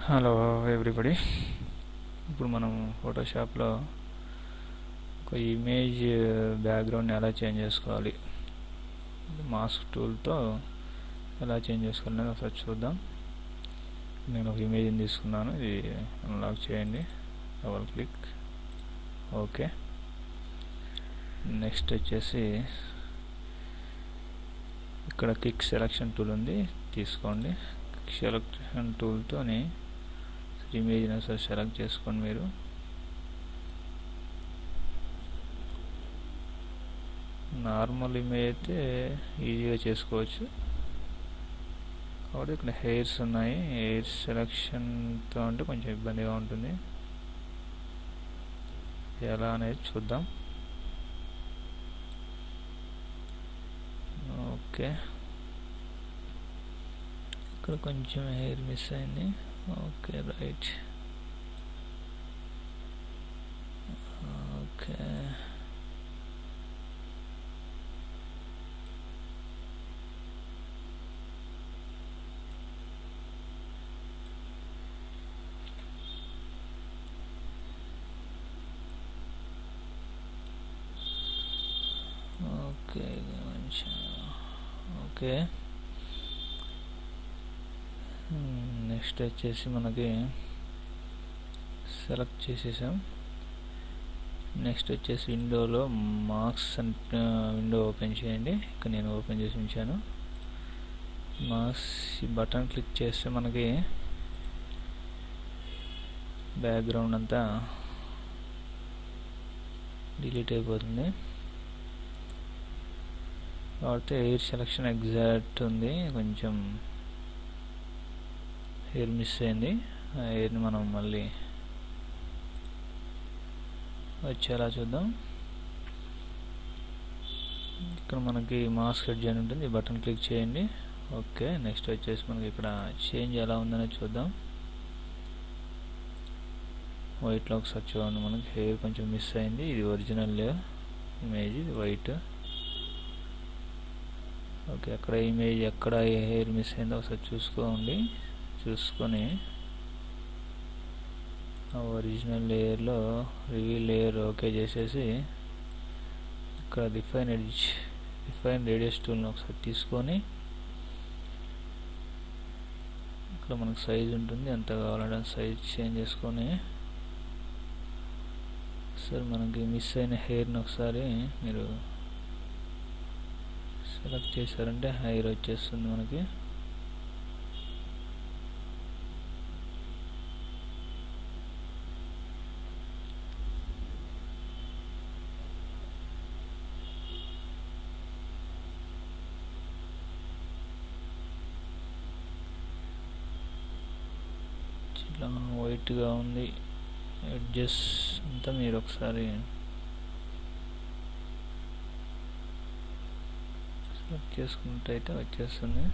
Hello everybody. ఇప్పుడు మనం ఫోటోషాప్లో ఒక ఇమేజ్ బ్యాక్గ్రౌండ్ని ఎలా చేంజ్ చేసుకోవాలి, మాస్క్ టూల్తో ఎలా చేంజ్ చేసుకోవాలని ఒకసారి చూద్దాం. నేను ఒక ఇమేజ్ని తీసుకున్నాను, ఇది అన్లాక్ చేయండి, డబల్ క్లిక్, ఓకే. నెక్స్ట్ వచ్చేసి ఇక్కడ క్విక్ సెలక్షన్ టూల్ ఉంది, తీసుకోండి. క్విక్ సెలక్షన్ టూల్తోని ఇమేజ్ని ఒకసారి సెలెక్ట్ చేసుకోండి. మీరు నార్మల్ ఇమేజ్ అయితే ఈజీగా చేసుకోవచ్చు, కాబట్టి ఇక్కడ హెయిర్స్ ఉన్నాయి. హెయిర్ సెలెక్షన్తో అంటే కొంచెం ఇబ్బందిగా ఉంటుంది. ఎలా అనేది చూద్దాం. ఓకే, ఇక్కడ కొంచెం హెయిర్ మిస్ అయింది. Okay, right. Okay, okay, okay. Next వచ్చేసి మనకి సెలెక్ట్ చేసేసాం. నెక్స్ట్ వచ్చేసి విండోలో మార్క్స్ అండ్ విండో ఓపెన్ చేయండి. ఇక్కడ నేను ఓపెన్ చేసి ఉంచాను. మార్క్స్ ఈ బటన్ క్లిక్ చేస్తే మనకి బ్యాక్గ్రౌండ్ అంతా డిలీట్ అయిపోతుంది. కాబట్టి ఎయిర్ సెలెక్షన్ ఎగ్జాక్ట్ ఉంది, కొంచెం ఎయిర్ మిస్ అయింది. ఆ ఎయిర్ని మనం మళ్ళీ వచ్చేలా చూద్దాం. ఇక్కడ మనకి మాస్క్ ఎడ్జ్ అని ఉంటుంది, బటన్ క్లిక్ చేయండి. ఓకే, నెక్స్ట్ వచ్చేసి మనకి ఇక్కడ చేంజ్ ఎలా ఉందనేది చూద్దాం. వైట్లో ఒకసారి చూడండి, మనకి హెయిర్ కొంచెం మిస్ అయింది. ఇది ఒరిజినల్ ఇమేజ్, ఇది వైట్. ఓకే, అక్కడ ఇమేజ్ ఎక్కడ హెయిర్ మిస్ అయిందో ఒకసారి చూసుకోండి. చూసుకొని ఒరిజినల్ లేయర్లో రివీల్ లేయర్ ఓకే చేసేసి ఇక్కడ డిఫైన్ రేడియస్ టూల్ని ఒకసారి తీసుకొని ఇక్కడ మనకు సైజ్ ఉంటుంది, ఎంత కావాలంటే సైజ్ చేంజ్ చేసుకొని ఒకసారి మనకి మిస్ అయిన హెయిర్ని ఒకసారి మీరు సెలెక్ట్ చేశారంటే హెయిర్ వచ్చేస్తుంది మనకి. ఇలా వైట్గా ఉంది, ఎడ్జెస్ అంతా మీరు ఒకసారి సెలెక్ట్ చేసుకున్నట్టయితే వచ్చేస్తుంది.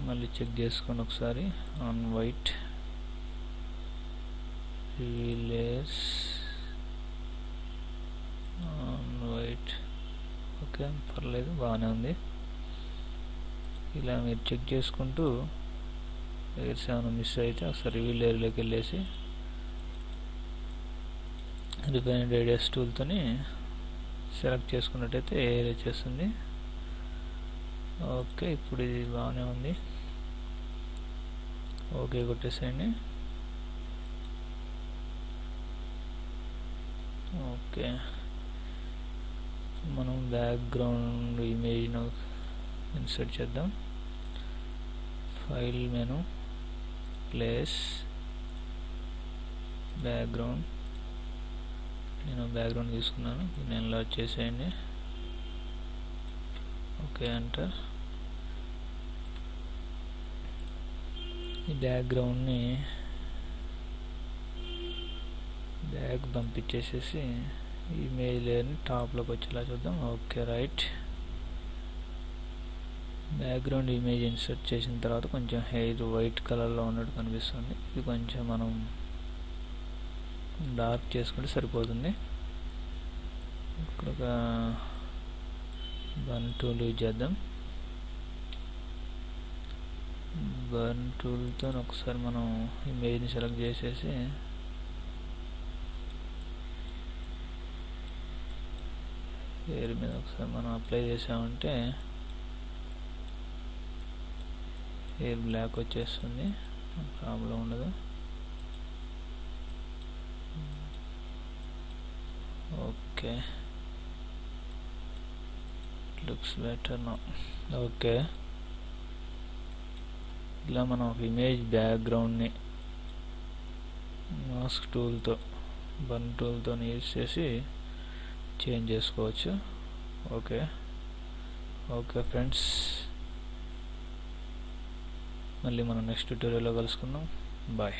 మళ్ళీ చెక్ చేసుకోండి ఒకసారి. On white relays on white, okay, పర్లేదు, బాగానే ఉంది. ఇలా మీరు చెక్ చేసుకుంటూ ఎయిర్స్ ఏమైనా మిస్ అయితే ఒకసారి రివీల్ లేయర్లోకి వెళ్ళేసి డిఫైన్ రేడియస్ టూల్తోని సెలెక్ట్ చేసుకున్నట్టయితే ఎయిర్ వచ్చేస్తుంది. ఓకే, ఇప్పుడు ఇది బాగానే ఉంది. ఓకే కొట్టేసేయండి. ఓకే, మనం బ్యాక్గ్రౌండ్ ఇమేజ్ను ఇన్సర్ట్ చేద్దాం. File menu, place, background. నేను బ్యాక్గ్రౌండ్ తీసుకున్నాను, నేను లాడ్ చేసేయండి. Okay, enter. ఈ బ్యాక్గ్రౌండ్ని బ్యాక్ పంపించేసేసి ఇమేజ్ లేయర్ని టాప్లోకి వచ్చేలా చూద్దాం. Okay, right. Background image insert చేసిన తర్వాత కొంచెం హెయిర్ వైట్ కలర్లో ఉన్నట్టు కనిపిస్తుంది. ఇది కొంచెం మనం డార్క్ చేసుకుంటే సరిపోతుంది. ఇక్కడ ఒక బన్ టూల్ యూజ్ చేద్దాం. బర్న్ టూల్తో ఒకసారి మనం ఇమేజ్ని సెలెక్ట్ చేసేసి హెయిర్ మీద ఒకసారి మనం అప్లై చేసామంటే హెయిర్ బ్లాక్ వచ్చేస్తుంది, ప్రాబ్లం ఉండదు. Okay, looks better now. Okay, ఇలా మనం ఒక ఇమేజ్ బ్యాక్గ్రౌండ్ని మాస్క్ టూల్తో బర్న్ టూల్తో యూజ్ చేసి చేంజ్ చేసుకోవచ్చు. ఓకే ఓకే ఫ్రెండ్స్, మళ్ళీ మనం నెక్స్ట్ ట్యూటోరియల్లో కలుసుకుందాం. బాయ్.